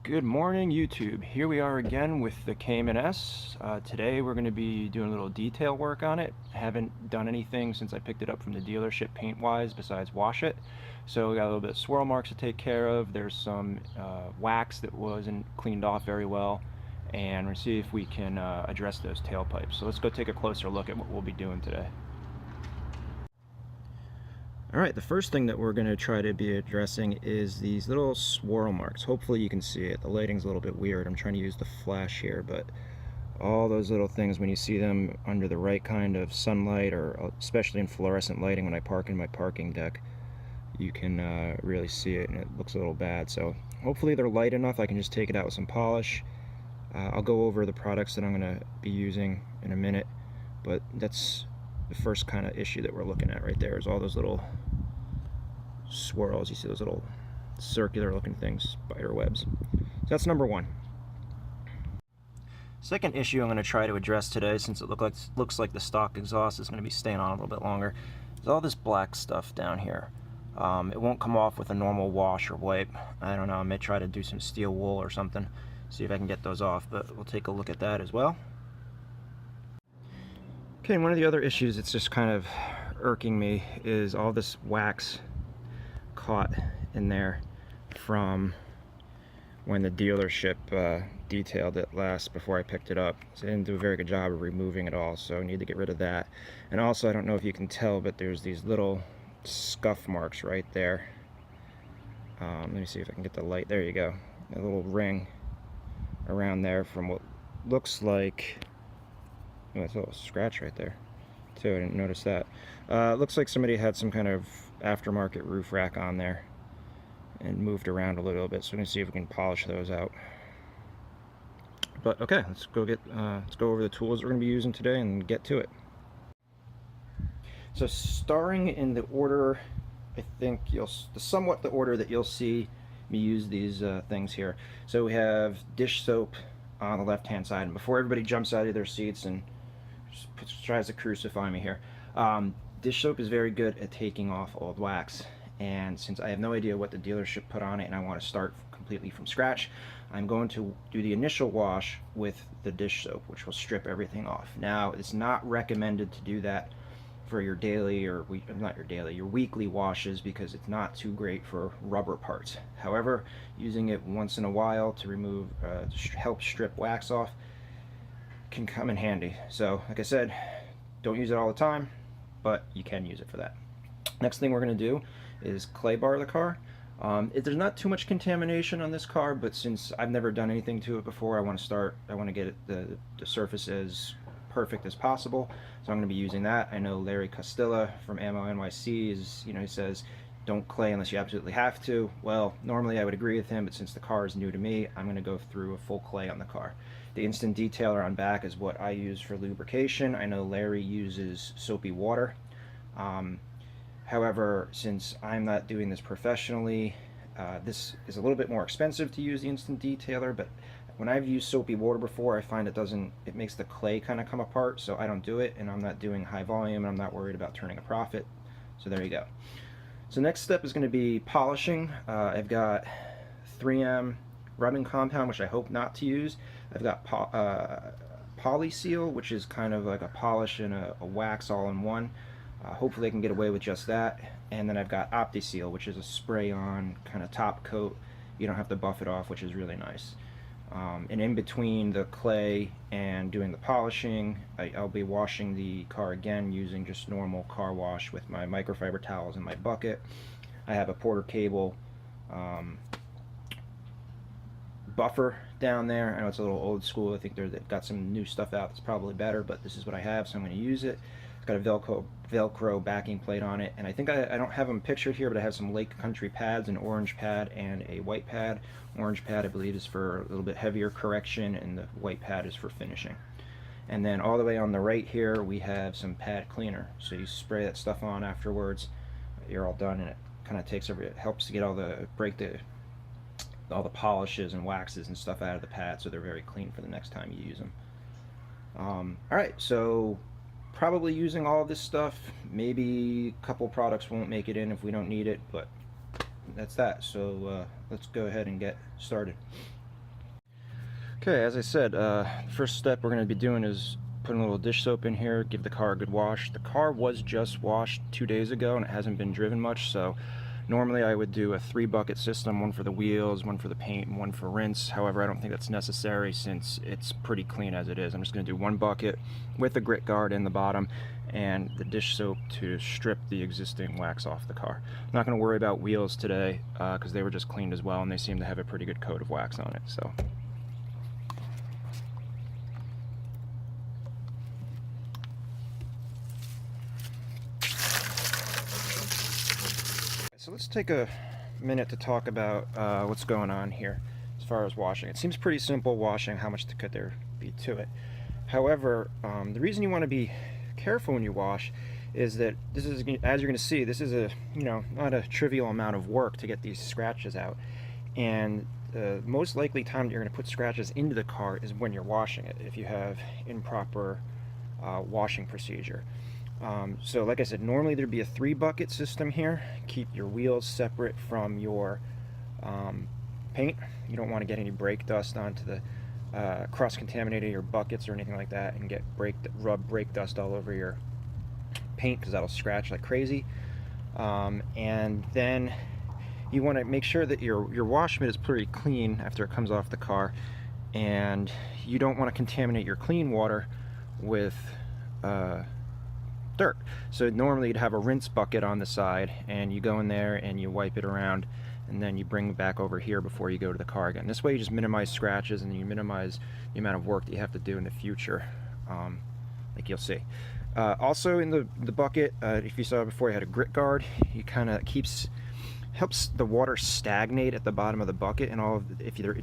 Good morning, YouTube. Here we are again with the Cayman S. Today we're going to be doing a little detail work on it. I haven't done anything since I picked it up from the dealership paint-wise besides wash it. So we got a little bit of swirl marks to take care of. There's some wax that wasn't cleaned off very well. And we're going to see if we can address those tailpipes. So let's go take a closer look at what we'll be doing today. Alright, the first thing that we're going to try to be addressing is these little swirl marks. Hopefully you can see it. The lighting's a little bit weird. I'm trying to use the flash here, but all those little things, when you see them under the right kind of sunlight, or especially in fluorescent lighting when I park in my parking deck, you can really see it, and it looks a little bad. So hopefully they're light enough I can just take it out with some polish. I'll go over the products that I'm going to be using in a minute, but that's the first kind of issue that we're looking at right there, is all those little swirls. You see those little circular looking things, spider webs. So that's number one. Second issue I'm going to try to address today, since it looks like the stock exhaust is going to be staying on a little bit longer, is all this black stuff down here. It won't come off with a normal wash or wipe. I don't know, I may try to do some steel wool or something, see if I can get those off, but we'll take a look at that as well. Okay, and one of the other issues that's just kind of irking me is all this wax caught in there from when the dealership detailed it last before I picked it up. So they didn't do a very good job of removing it all, so I need to get rid of that. And also, I don't know if you can tell, but there's these little scuff marks right there. Let me see if I can get the light. There you go. A little ring around there from what looks like... Oh, it's a little scratch right there too. I didn't notice that. Looks like somebody had some kind of aftermarket roof rack on there and moved around a little bit, so we're gonna see if we can polish those out. But okay, let's go over the tools we're gonna be using today and get to it. So starting in the order, I think somewhat the order that you'll see me use these things here. So we have dish soap on the left hand side, and before everybody jumps out of their seats and tries to crucify me here, dish soap is very good at taking off old wax, and since I have no idea what the dealership put on it and I want to start completely from scratch, I'm going to do the initial wash with the dish soap, which will strip everything off. Now, it's not recommended to do that for your daily or your weekly washes, because it's not too great for rubber parts. However, using it once in a while to remove help strip wax off can come in handy. So like I said, don't use it all the time, but you can use it for that. Next thing we're going to do is clay bar the car. There's not too much contamination on this car, but since I've never done anything to it before, I want to get the surface as perfect as possible, so I'm going to be using that. I know Larry Costilla from Ammo NYC is, he says don't clay unless you absolutely have to. Well, normally I would agree with him, but since the car is new to me, I'm going to go through a full clay on the car. The instant detailer on back is what I use for lubrication. I know Larry uses soapy water. However, since I'm not doing this professionally, this is a little bit more expensive to use the instant detailer, but when I've used soapy water before, I find it makes the clay kind of come apart, so I don't do it, and I'm not doing high volume, and I'm not worried about turning a profit. So there you go. So next step is going to be polishing. I've got 3M rubbing compound, which I hope not to use. I've got Poly Seal, which is kind of like a polish and a wax all in one. Hopefully I can get away with just that. And then I've got Opti Seal, which is a spray-on kind of top coat. You don't have to buff it off, which is really nice. And in between the clay and doing the polishing, I'll be washing the car again using just normal car wash with my microfiber towels in my bucket. I have a Porter cable buffer down there. I know it's a little old school. I think they've got some new stuff out that's probably better, but this is what I have, so I'm going to use it. It's got a Velcro backing plate on it, and I think I don't have them pictured here, but I have some Lake Country pads, an orange pad and a white pad. Orange pad I believe is for a little bit heavier correction, and the white pad is for finishing. And then all the way on the right here we have some pad cleaner, so you spray that stuff on afterwards, you're all done, and it kind of it helps to get all the polishes and waxes and stuff out of the pad, so they're very clean for the next time you use them. Alright, so probably using all of this stuff. Maybe a couple products won't make it in if we don't need it, but that's that. So let's go ahead and get started. Okay, as I said, first step we're going to be doing is putting a little dish soap in here, give the car a good wash. The car was just washed 2 days ago and it hasn't been driven much, so normally I would do a 3-bucket system, one for the wheels, one for the paint, and one for rinse. However, I don't think that's necessary since it's pretty clean as it is. I'm just going to do 1 bucket with a grit guard in the bottom and the dish soap to strip the existing wax off the car. I'm not going to worry about wheels today because they were just cleaned as well and they seem to have a pretty good coat of wax on it. So let's take a minute to talk about what's going on here as far as washing. It seems pretty simple washing, how much could there be to it. However, the reason you want to be careful when you wash is that this is, as you're going to see, this is a, not a trivial amount of work to get these scratches out. And the most likely time that you're going to put scratches into the car is when you're washing it, if you have improper washing procedure. So like I said, normally there'd be a 3-bucket system here. Keep your wheels separate from your paint. You don't want to get any brake dust onto the cross-contaminated your buckets or anything like that and get rub brake dust all over your paint because that'll scratch like crazy. And then you want to make sure that your wash mitt is pretty clean after it comes off the car, and you don't want to contaminate your clean water with dirt. So normally you'd have a rinse bucket on the side and you go in there and you wipe it around and then you bring it back over here before you go to the car again. This way you just minimize scratches and you minimize the amount of work that you have to do in the future, like you'll see. Also in the bucket, if you saw before, you had a grit guard. You kind of helps the water stagnate at the bottom of the bucket, and if dirt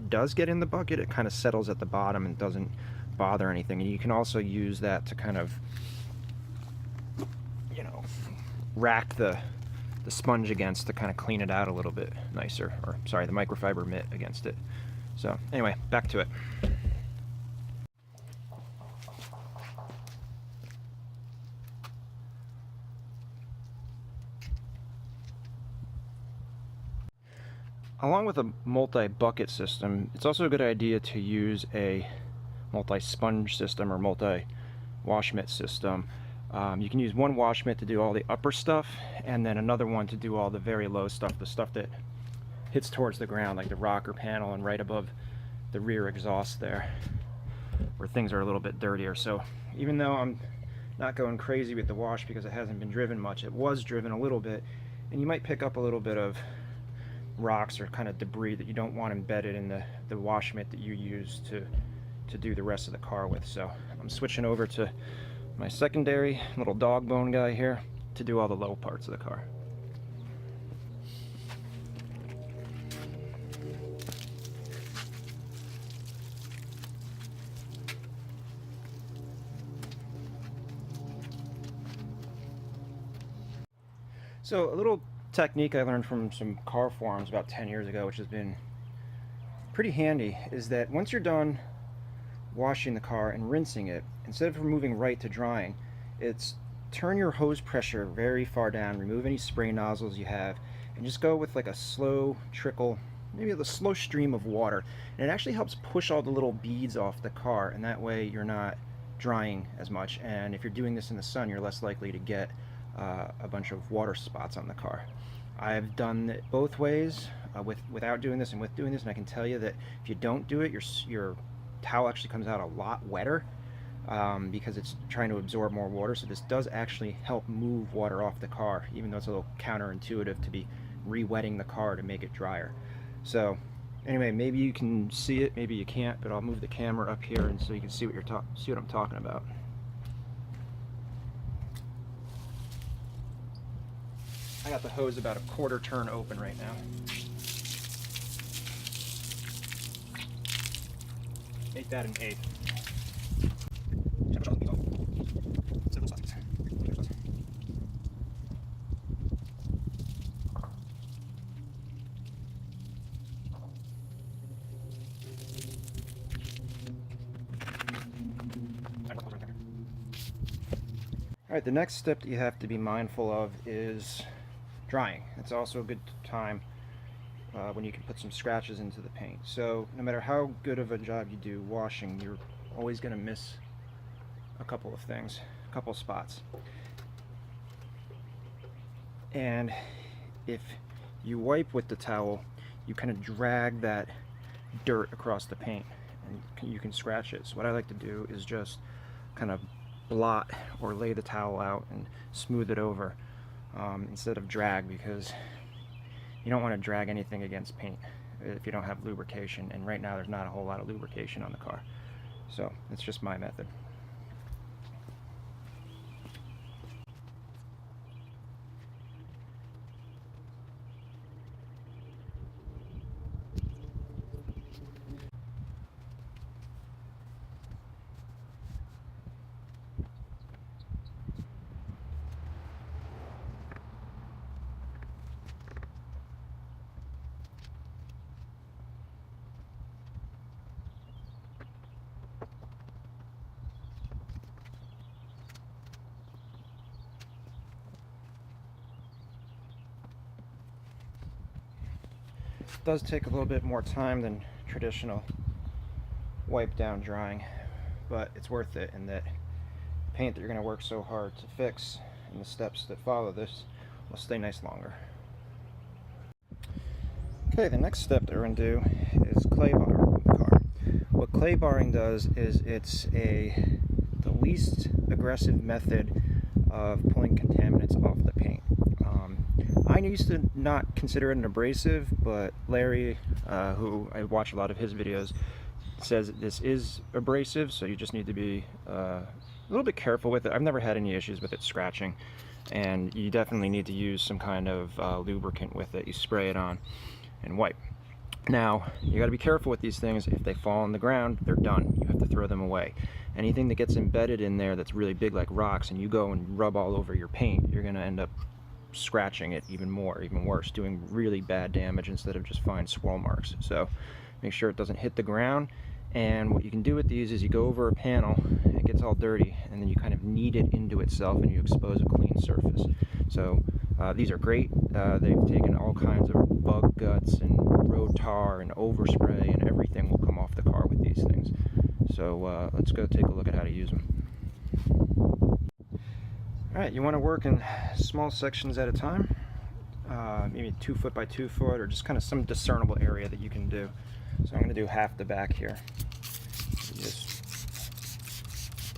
does get in the bucket, it kind of settles at the bottom and doesn't bother anything. And you can also use that to kind of rack the sponge against to kind of clean it out a little bit nicer, or sorry, the microfiber mitt against it. So anyway, back to it. Along with a multi-bucket system, it's also a good idea to use a multi-sponge system or multi-wash mitt system. You can use one wash mitt to do all the upper stuff, and then another one to do all the very low stuff, the stuff that hits towards the ground, like the rocker panel and right above the rear exhaust there, where things are a little bit dirtier. So even though I'm not going crazy with the wash because it hasn't been driven much, it was driven a little bit, and you might pick up a little bit of rocks or kind of debris that you don't want embedded in the wash mitt that you use to do the rest of the car with. So I'm switching over to my secondary little dog bone guy here to do all the low parts of the car. So a little technique I learned from some car forums about 10 years ago, which has been pretty handy, is that once you're done washing the car and rinsing it, instead of moving right to drying, it's turn your hose pressure very far down, remove any spray nozzles you have, and just go with like a slow trickle, maybe a slow stream of water. And it actually helps push all the little beads off the car, and that way you're not drying as much. And if you're doing this in the sun, you're less likely to get a bunch of water spots on the car. I've done it both ways, without doing this and with doing this, and I can tell you that if you don't do it, your towel actually comes out a lot wetter because it's trying to absorb more water. So this does actually help move water off the car, even though it's a little counterintuitive to be re-wetting the car to make it drier. So anyway, maybe you can see it, maybe you can't, but I'll move the camera up here and so you can see what I'm talking about. I got the hose about a quarter turn open right now. Make that an 8. Alright, the next step that you have to be mindful of is drying. It's also a good time when you can put some scratches into the paint. So no matter how good of a job you do washing, you're always going to miss a couple of things, a couple of spots. And if you wipe with the towel, you kind of drag that dirt across the paint and you can scratch it. So what I like to do is just kind of blot or lay the towel out and smooth it over instead of drag, because you don't want to drag anything against paint if you don't have lubrication, and right now there's not a whole lot of lubrication on the car. So it's just my method. It does take a little bit more time than traditional wipe down drying, but it's worth it in that paint that you're going to work so hard to fix and the steps that follow this will stay nice longer. Okay, the next step that we're going to do is clay barring the car. What clay barring does is it's the least aggressive method of pulling contaminants off the paint. I used to not consider it an abrasive, but Larry, who I watch a lot of his videos, says that this is abrasive, so you just need to be a little bit careful with it. I've never had any issues with it scratching, and you definitely need to use some kind of lubricant with it. You spray it on and wipe. Now, you got to be careful with these things. If they fall on the ground, they're done. You have to throw them away. Anything that gets embedded in there that's really big, like rocks, and you go and rub all over your paint, you're going to end up scratching it even more, even worse, doing really bad damage instead of just fine swirl marks. So make sure it doesn't hit the ground. And what you can do with these is you go over a panel, it gets all dirty, and then you kind of knead it into itself and you expose a clean surface. So these are great. They've taken all kinds of bug guts and road tar and overspray, and everything will come off the car with these things. So let's go take a look at how to use them. Alright, you want to work in small sections at a time, maybe 2 foot by 2 foot, or just kind of some discernible area that you can do. So I'm going to do half the back here. Just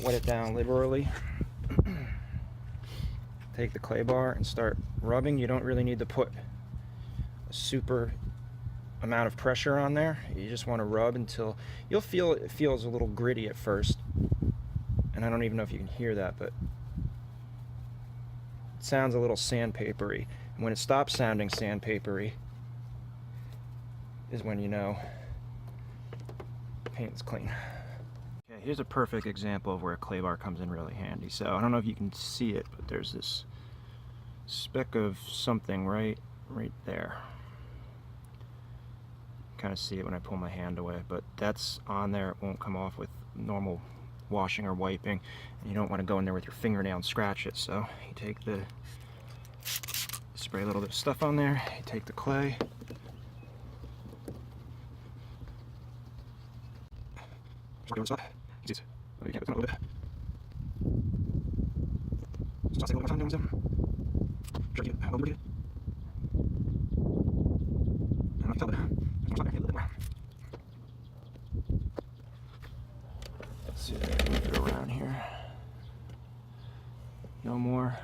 wet it down liberally. Take the clay bar and start rubbing. You don't really need to put a super amount of pressure on there. You just want to rub until you'll feel it feels a little gritty at first. And I don't even know if you can hear that, but it sounds a little sandpapery. And when it stops sounding sandpapery is when you know the paint's clean. Okay, here's a perfect example of where a clay bar comes in really handy. So I don't know if you can see it, but there's this speck of something right there. Kind of see it when I pull my hand away, but that's on there. It won't come off with normal washing or wiping, and you don't want to go in there with your fingernail and scratch it. So you take the spray a little bit of stuff on there, you take the clay, let's see if I can move it around here. No more.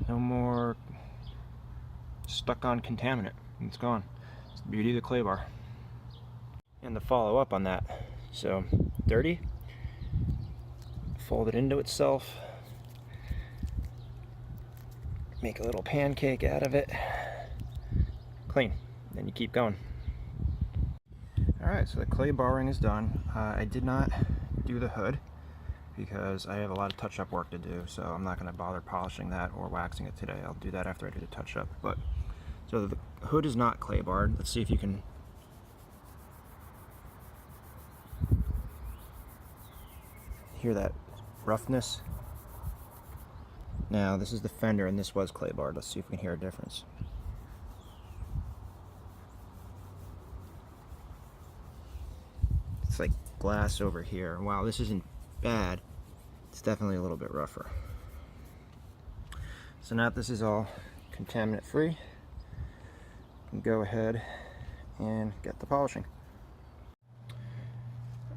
No more stuck on contaminant. It's gone. It's the beauty of the clay bar. And to follow up on that, so dirty, fold it into itself, make a little pancake out of it, clean, then you keep going. Alright, so the clay barring is done. I did not do the hood because I have a lot of touch-up work to do, so I'm not going to bother polishing that or waxing it today. I'll do that after I do the touch-up. But so the hood is not clay barred. Let's see if you can hear that roughness. Now this is the fender and this was clay barred. Let's see if we can hear a difference. It's like glass over here. Wow, this isn't bad. It's definitely a little bit rougher. So now that this is all contaminant free, you can go ahead and get the polishing.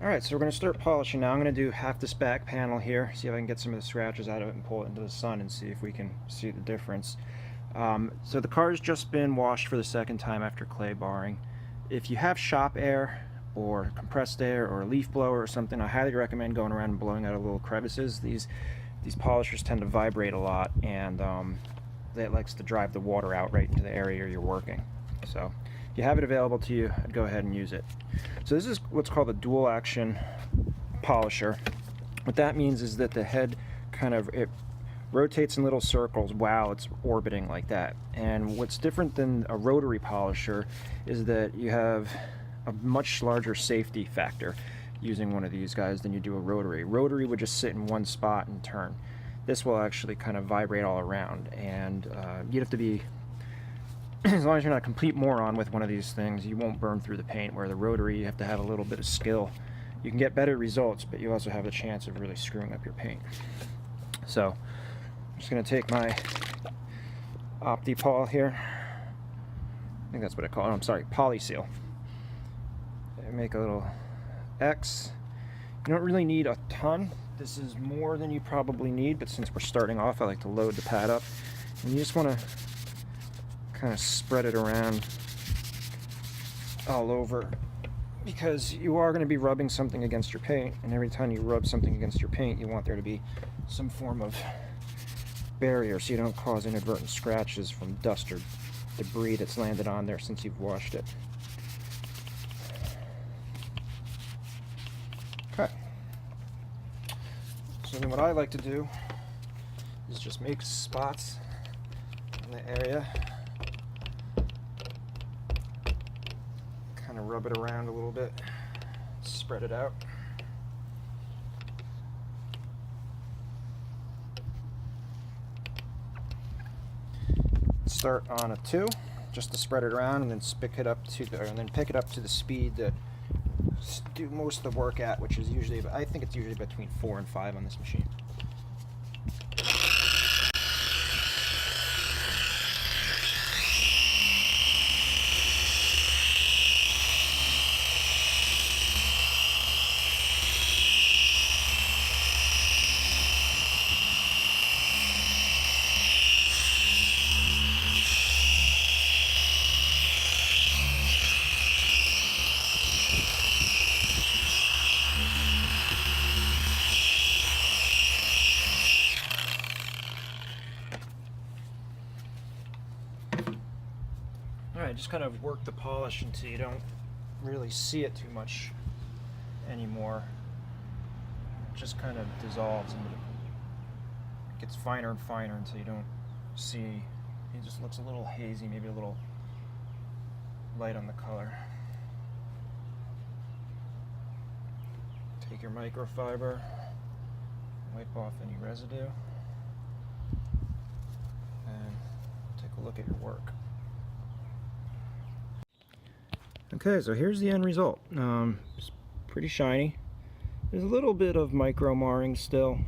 Alright, so we're going to start polishing now. I'm going to do half this back panel here, see if I can get some of the scratches out of it and pull it into the sun and see if we can see the difference. So the car's just been washed for the second time after clay barring. If you have shop air or compressed air or a leaf blower or something, I highly recommend going around and blowing out of little crevices. These polishers tend to vibrate a lot, and that likes to drive the water out right into the area you're working. So if you have it available to you, I'd go ahead and use it. So this is what's called a dual action polisher. What that means is that the head it rotates in little circles while it's orbiting like that. And what's different than a rotary polisher is that you have a much larger safety factor using one of these guys than you do a rotary. Rotary would just sit in one spot and turn. This will actually kind of vibrate all around, and you'd have to be, as long as you're not a complete moron with one of these things, you won't burn through the paint, where the rotary you have to have a little bit of skill. You can get better results, but you also have the chance of really screwing up your paint. So I'm just going to take my Opti-Pol here, I think that's what I call it, I'm sorry, Polyseal, and make a little X. You don't really need a ton. This is more than you probably need, but since we're starting off, I like to load the pad up. And you just want to kind of spread it around all over, because you are going to be rubbing something against your paint, and every time you rub something against your paint, you want there to be some form of barrier so you don't cause inadvertent scratches from dust or debris that's landed on there since you've washed it. Okay. So then what I like to do is just make spots in the area, kind of rub it around a little bit, spread it out. Start on a 2, just to spread it around, and then pick it up to the speed that do most of the work at, which is usually, I think it's usually between 4 and 5 on this machine. Alright, just kind of work the polish until you don't really see it too much anymore. It just kind of dissolves and it gets finer and finer until you don't see. It just looks a little hazy, maybe a little light on the color. Take your microfiber, wipe off any residue, and take a look at your work. Okay, so here's the end result. It's pretty shiny. There's a little bit of micro marring still.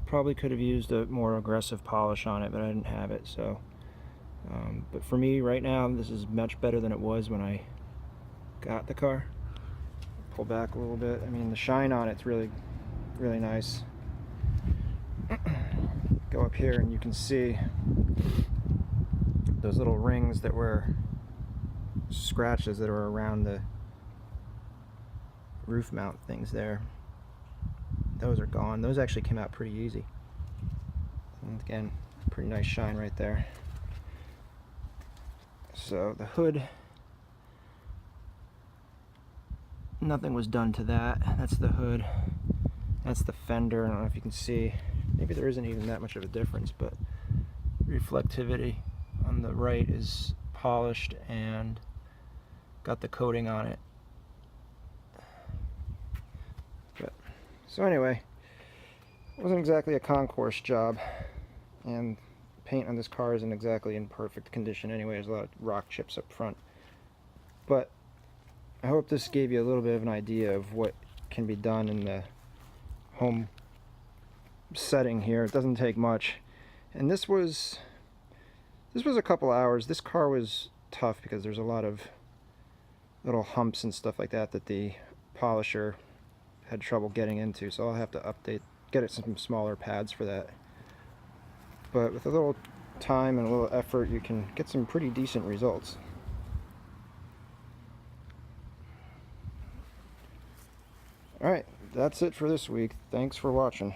Probably could have used a more aggressive polish on it, but I didn't have it. So, but for me right now, this is much better than it was when I got the car. Pull back a little bit. I mean, the shine on it's really, really nice. Go up here and you can see those little rings that were scratches that are around the roof mount things there. Those are gone. Those actually came out pretty easy. And again, pretty nice shine right there. So the hood, nothing was done to that. That's the hood. That's the fender. I don't know if you can see. Maybe there isn't even that much of a difference, but reflectivity on the right is polished and got the coating on it. But, so anyway, it wasn't exactly a concourse job. and paint on this car isn't exactly in perfect condition anyway. There's a lot of rock chips up front. But I hope this gave you a little bit of an idea of what can be done in the home setting here. It doesn't take much. And this was a couple hours. This car was tough because there's a lot of little humps and stuff like that that the polisher had trouble getting into, so I'll have to get it some smaller pads for that. But with a little time and a little effort, you can get some pretty decent results. Alright, that's it for this week. Thanks for watching.